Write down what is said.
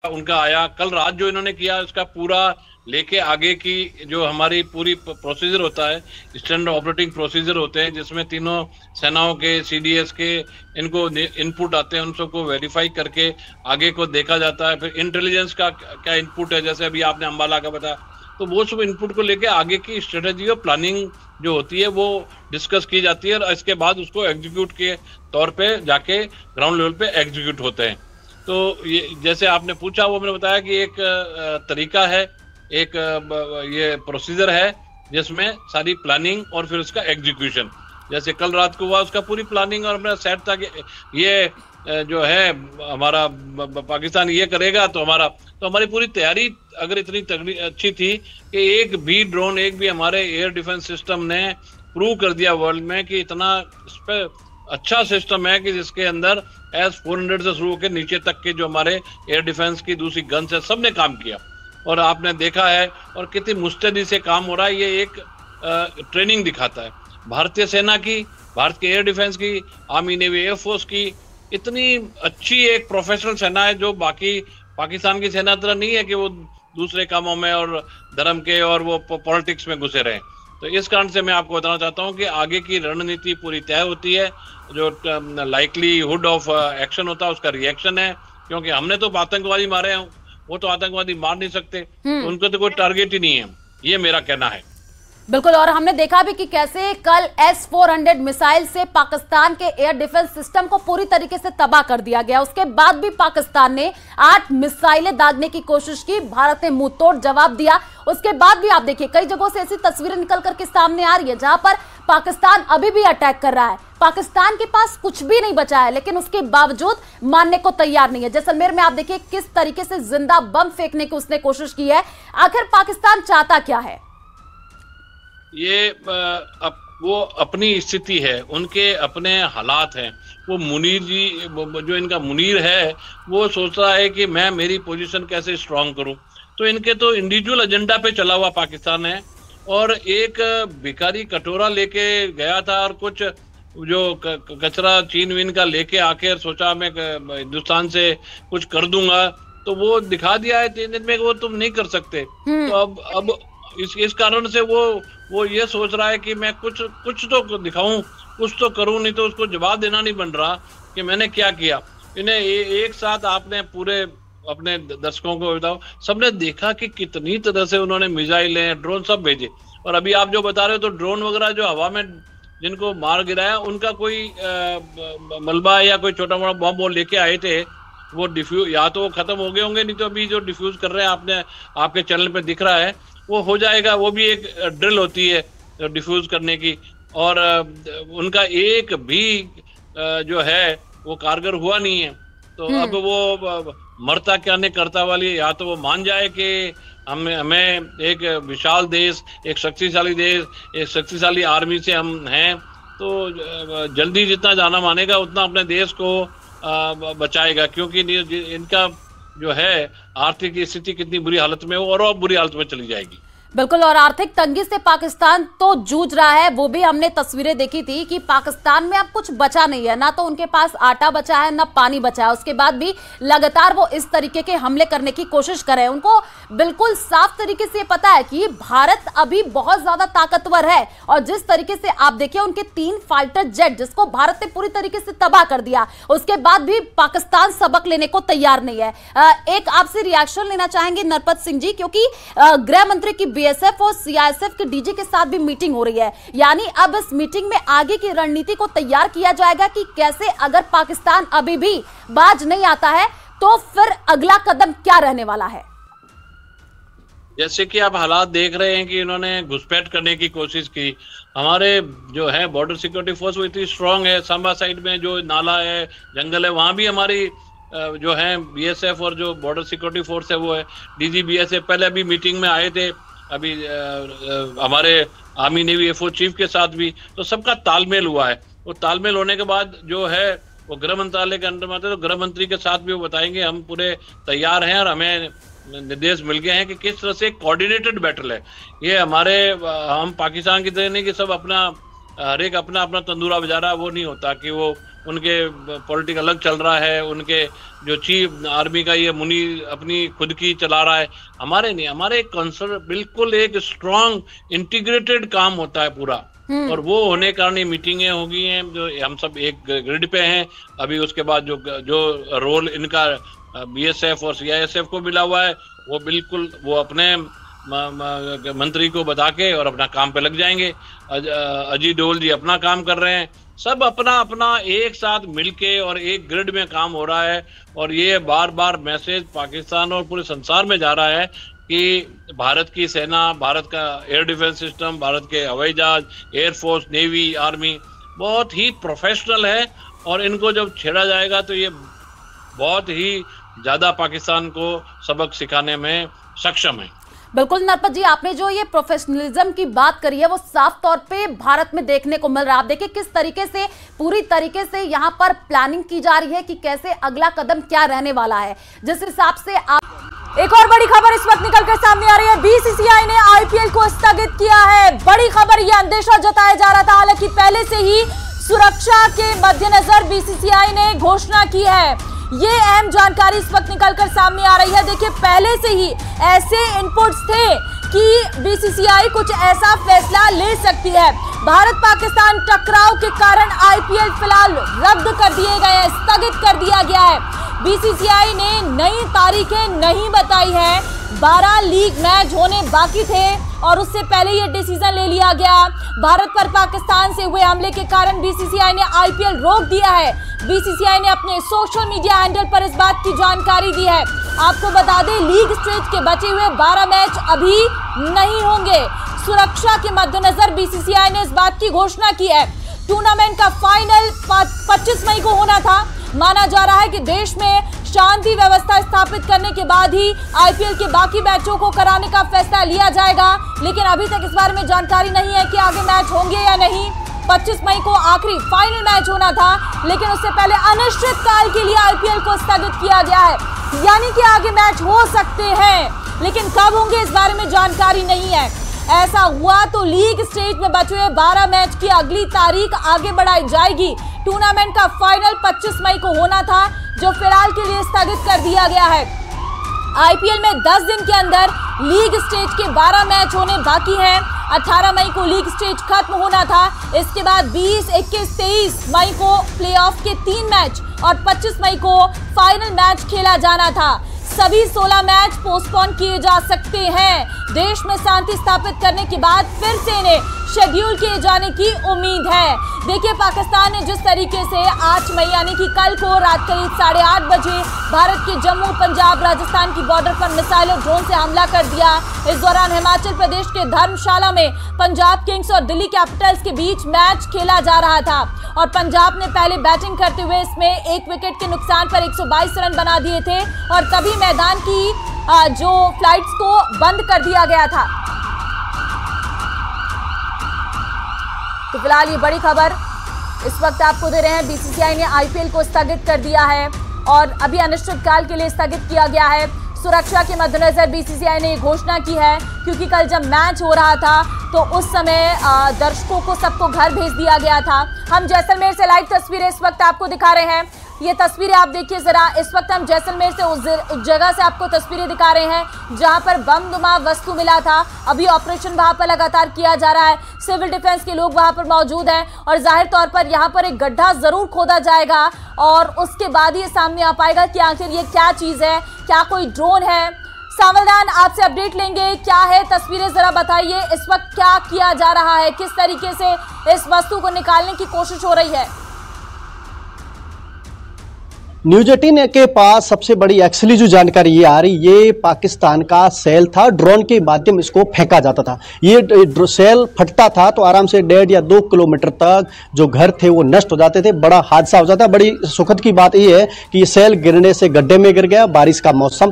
उनका आया, कल रात जो इन्होंने किया उसका पूरा लेके आगे की जो हमारी पूरी प्रोसीजर होता है, स्टैंडर्ड ऑपरेटिंग प्रोसीजर होते हैं, जिसमें तीनों सेनाओं के, सीडीएस के इनको इनपुट आते हैं, उन सबको वेरीफाई करके आगे को देखा जाता है। फिर इंटेलिजेंस का क्या इनपुट है, जैसे अभी आपने अंबाला का बताया, तो वो सब इनपुट को लेके आगे की स्ट्रेटेजी और प्लानिंग जो होती है वो डिस्कस की जाती है, और इसके बाद उसको एग्जीक्यूट के तौर पे जाके ग्राउंड लेवल पे एग्जीक्यूट होते हैं। तो ये जैसे आपने पूछा, वो मैंने बताया कि एक तरीका है, एक ये प्रोसीजर है जिसमें सारी प्लानिंग और फिर उसका एग्जीक्यूशन, जैसे कल रात को हुआ उसका पूरी प्लानिंग और अपना सेट था कि ये जो है हमारा पाकिस्तान ये करेगा, तो हमारी पूरी तैयारी अगर इतनी तगड़ी अच्छी थी कि एक भी ड्रोन, एक भी हमारे एयर डिफेंस सिस्टम ने प्रूव कर दिया वर्ल्ड में कि इतना इस पे अच्छा सिस्टम है कि जिसके अंदर S-400 से शुरू होकर नीचे तक के जो हमारे एयर डिफेंस की दूसरी गन्स है, सबने काम किया और आपने देखा है और कितनी मुस्तैदी से काम हो रहा है। ये एक ट्रेनिंग दिखाता है भारतीय सेना की, भारत के एयर डिफेंस की, आर्मी नेवी एयरफोर्स की। इतनी अच्छी एक प्रोफेशनल सेना है जो बाकी पाकिस्तान की सेना तरह नहीं है कि वो दूसरे कामों में और धर्म के और वो पॉलिटिक्स में घुसे रहे। तो इस कारण से मैं आपको बताना चाहता हूँ कि आगे की रणनीति पूरी तय होती है, जो लाइकलीहुड ऑफ एक्शन होता है उसका रिएक्शन है, क्योंकि हमने तो आतंकवादी मारे हैं, वो तो आतंकवादी मार नहीं सकते, तो उनको तो कोई टारगेट ही नहीं है, ये मेरा कहना है। बिल्कुल, और हमने देखा भी कि कैसे कल S-400 मिसाइल से पाकिस्तान के एयर डिफेंस सिस्टम को पूरी तरीके से तबाह कर दिया गया। उसके बाद भी पाकिस्तान ने 8 मिसाइलें दागने की कोशिश की, भारत ने मुंह तोड़ जवाब दिया। उसके बाद भी आप देखिए कई जगहों से ऐसी तस्वीरें निकल करके सामने आ रही है जहां पर पाकिस्तान अभी भी अटैक कर रहा है। पाकिस्तान के पास कुछ भी नहीं बचा है, लेकिन उसके बावजूद मानने को तैयार नहीं है। जैसलमेर में आप देखिए किस तरीके से जिंदा बम फेंकने की उसने कोशिश की है। आखिर पाकिस्तान चाहता क्या है? ये वो अपनी स्थिति है, उनके अपने हालात हैं। वो मुनीर जी, जो इनका मुनीर है, वो सोच रहा है कि मैं मेरी पोजीशन कैसे स्ट्रांग करूं। तो इनके तो इंडिविजुअल एजेंडा पे चला हुआ पाकिस्तान है, और एक भिखारी कटोरा लेके गया था और कुछ जो कचरा चीन वीन का लेके आके सोचा मैं हिंदुस्तान से कुछ कर दूंगा, तो वो दिखा दिया है 3 दिन में वो तुम नहीं कर सकते। तो अब इस कारण से वो ये सोच रहा है कि मैं कुछ तो दिखाऊं, कुछ तो करूं, नहीं तो उसको जवाब देना नहीं बन रहा कि मैंने क्या किया। इन्हें एक साथ आपने पूरे अपने दर्शकों को बताओ, सबने देखा कि कितनी तरह से उन्होंने मिसाइलें, ड्रोन सब भेजे। और अभी आप जो बता रहे हो, तो ड्रोन वगैरह जो हवा में जिनको मार गिराया, उनका कोई मलबा या कोई छोटा मोटा बम वो लेके आए थे, वो डिफ्यूज या तो वो खत्म हो गए होंगे, नहीं तो अभी जो डिफ्यूज कर रहे हैं आपने आपके चैनल पे दिख रहा है वो हो जाएगा। वो भी एक ड्रिल होती है डिफ्यूज करने की, और उनका एक भी जो है वो कारगर हुआ नहीं है। तो अब वो मरता क्या नहीं करता वाली, या तो वो मान जाए कि हमें एक विशाल देश, एक शक्तिशाली देश, एक शक्तिशाली आर्मी से हम हैं, तो जल्दी जितना जाना मानेगा उतना अपने देश को बचाएगा, क्योंकि इनका जो है आर्थिक स्थिति कितनी बुरी हालत में हो और बुरी हालत में चली जाएगी। बिल्कुल, और आर्थिक तंगी से पाकिस्तान तो जूझ रहा है। वो भी हमने तस्वीरें देखी थी कि पाकिस्तान में अब कुछ बचा नहीं है, ना तो उनके पास आटा बचा है, ना पानी बचा है। उसके बाद भी लगातार वो इस तरीके के हमले करने की कोशिश कर रहे हैं। उनको बिल्कुल साफ तरीके से पता है कि भारत अभी बहुत ज्यादा ताकतवर है, और जिस तरीके से आप देखिए उनके 3 फाइटर जेट जिसको भारत ने पूरी तरीके से तबाह कर दिया, उसके बाद भी पाकिस्तान सबक लेने को तैयार नहीं है। एक आपसे रिएक्शन लेना चाहेंगे नरपत सिंह जी, क्योंकि गृह मंत्री की बीएसएफ और सीआईएसएफ के डीजी के साथ भी मीटिंग हो रही है। यानी अब इस मीटिंग में आगे की रणनीति को तैयार किया जाएगा कि कैसे, अगर पाकिस्तान अभी भी बाज नहीं आता है तो फिर अगला कदम क्या रहने वाला है। जैसे कि आप हालात देख रहे हैं कि इन्होंने घुसपैठ करने की कोशिश की। हमारे जो है बॉर्डर सिक्योरिटी फोर्स वो इतनी स्ट्रांग है, सांबा साइड में जो नाला है, जंगल है, वहां भी हमारी जो है बीएसएफ और जो बॉर्डर सिक्योरिटी फोर्स है वो है। डीजी बीएसएफ पहले अभी मीटिंग में आए थे, अभी हमारे आर्मी नेवी एयरफोर्स चीफ के साथ भी, तो सबका तालमेल हुआ है। वो तालमेल होने के बाद जो है वो गृह मंत्रालय के अंडर में आते, तो गृह मंत्री के साथ भी वो बताएंगे हम पूरे तैयार हैं, और हमें निर्देश मिल गए हैं कि किस तरह से कोऑर्डिनेटेड बैटल है ये। हम पाकिस्तान की तरह नहीं कि सब अपना हर एक अपना अपना तंदूरा बजा रहा, वो नहीं होता कि वो उनके पॉलिटिक अलग चल रहा है, उनके जो चीफ आर्मी का ये मुनी अपनी खुद की चला रहा है। हमारे नहीं, हमारे कंसर्न बिल्कुल एक स्ट्रांग इंटीग्रेटेड काम होता है पूरा, और वो होने कारण ये मीटिंगें हो गई हैं, जो हम सब एक ग्रिड पे हैं। अभी उसके बाद जो रोल इनका बीएसएफ और सीआईएसएफ को मिला हुआ है, वो बिल्कुल वो अपने मंत्री को बता के और अपना काम पे लग जाएंगे। अजीत डोल जी अपना काम कर रहे हैं, सब अपना अपना एक साथ मिलके और एक ग्रिड में काम हो रहा है। और ये बार बार मैसेज पाकिस्तान और पूरे संसार में जा रहा है कि भारत की सेना, भारत का एयर डिफेंस सिस्टम, भारत के हवाई जहाज, एयरफोर्स, नेवी, आर्मी बहुत ही प्रोफेशनल है, और इनको जब छेड़ा जाएगा तो ये बहुत ही ज्यादा पाकिस्तान को सबक सिखाने में सक्षम है। बिल्कुल नरपत जी, आपने जो ये प्रोफेशनलिज्म की बात करी है वो साफ तौर पे भारत में देखने को मिल रहा है। आप देखिए किस तरीके से पूरी तरीके से यहाँ पर प्लानिंग की जा रही है कि कैसे अगला कदम क्या रहने वाला है, जिस हिसाब से आप। एक और बड़ी खबर इस वक्त निकलकर सामने आ रही है, बीसीसीआई ने आईपीएल को स्थगित किया है। बड़ी खबर, यह अंदेशा जताया जा रहा था, हालांकि पहले से ही सुरक्षा के मद्देनजर बीसीसीआई ने घोषणा की है। ये अहम जानकारी इस वक्त निकलकर सामने आ रही है। देखिए पहले से ही ऐसे इनपुट्स थे कि बीसीसीआई कुछ ऐसा फैसला ले सकती है। भारत पाकिस्तान टकराव के कारण आईपीएल फिलहाल रद्द कर दिए गए हैं, स्थगित कर दिया गया है। बीसीसीआई ने नई तारीखें नहीं बताई है। 12 लीग मैच होने बाकी थे और उससे पहले ये डिसीजन ले लिया गया। भारत पर पाकिस्तान से हुए हमले के कारण बीसीसीआई ने आईपीएल रोक दिया है। बीसीसीआई ने अपने सोशल मीडिया हैंडल पर इस बात की जानकारी दी है। आपको बता दें, लीग स्टेज के बचे हुए 12 मैच अभी नहीं होंगे। सुरक्षा के मद्देनजर बीसीसीआई ने इस बात की घोषणा की है। टूर्नामेंट का फाइनल 25 मई को होना था। माना जा रहा है कि देश में शांति व्यवस्था स्थापित करने के बाद ही आईपीएल के बाकी मैचों को कराने का फैसला लिया जाएगा, लेकिन अभी तक इस बारे में जानकारी नहीं है कि आगे मैच होंगे या नहीं। 25 मई को आखिरी फाइनल मैच होना था, लेकिन उससे पहले अनिश्चित काल के लिए आईपीएल को स्थगित किया गया है, यानी कि आगे मैच हो सकते हैं, लेकिन कब होंगे इस बारे में जानकारी नहीं है। ऐसा हुआ तो लीग स्टेज में बचे हुए 12 मैच की अगली तारीख आगे बढ़ाई जाएगी। टूर्नामेंट का फाइनल 25 मई को होना था, जो फिलहाल के लिए स्थगित कर दिया गया है। आईपीएल में 10 दिन के अंदर लीग स्टेज के 12 मैच होने बाकी हैं। 18 मई को लीग स्टेज खत्म होना था। इसके बाद 20, 21, 23 मई को प्लेऑफ के 3 मैच और 25 मई को फाइनल मैच खेला जाना था। सभी 16 मैच पोस्टपोन किए जा सकते हैं। देश में शांति स्थापित करने के बाद फिर से इन्हें शेड्यूल किए जाने की उम्मीद है। देखिए पाकिस्तान ने जिस तरीके से 8 मई यानी कि कल को रात करीब 8:30 बजे भारत के जम्मू, पंजाब, राजस्थान की बॉर्डर पर मिसाइल और ड्रोन से हमला कर दिया। इस दौरान हिमाचल प्रदेश के धर्मशाला में पंजाब किंग्स और दिल्ली कैपिटल्स के बीच मैच खेला जा रहा था और पंजाब ने पहले बैटिंग करते हुए इसमें 1 विकेट के नुकसान पर 122 रन बना दिए थे और तभी मैदान की जो फ्लाइट्स को बंद कर दिया गया था। तो फिलहाल ये बड़ी खबर इस वक्त आपको दे रहे हैं। बीसीसीआई ने आईपीएल को स्थगित कर दिया है और अभी अनिश्चितकाल के लिए स्थगित किया गया है। सुरक्षा के मद्देनजर बीसीसीआई ने ये घोषणा की है, क्योंकि कल जब मैच हो रहा था तो उस समय दर्शकों को सबको घर भेज दिया गया था। हम जैसलमेर से लाइव तस्वीरें इस वक्त आपको दिखा रहे हैं। ये तस्वीरें आप देखिए जरा। इस वक्त हम जैसलमेर से उस जगह से आपको तस्वीरें दिखा रहे हैं जहां पर बमनुमा वस्तु मिला था। अभी ऑपरेशन वहां पर लगातार किया जा रहा है। सिविल डिफेंस के लोग वहां पर मौजूद हैं और जाहिर तौर पर यहां पर एक गड्ढा जरूर खोदा जाएगा और उसके बाद ही सामने आ पाएगा कि आखिर ये क्या चीज है, क्या कोई ड्रोन है। सावधान, आपसे अपडेट लेंगे। क्या है तस्वीरें जरा बताइए, इस वक्त क्या किया जा रहा है, किस तरीके से इस वस्तु को निकालने की कोशिश हो रही है। न्यूज 18 के पास सबसे बड़ी एक्चुअली जो जानकारी ये आ रही, ये पाकिस्तान का सेल था। ड्रोन के माध्यम इसको फेंका जाता था। ये सेल फटता था तो आराम से 1.5 या 2 किलोमीटर तक जो घर थे वो नष्ट हो जाते थे। बड़ा हादसा हो जाता। बड़ी सुखद की बात ये है कि ये सेल गिरने से गड्ढे में गिर गया। बारिश का मौसम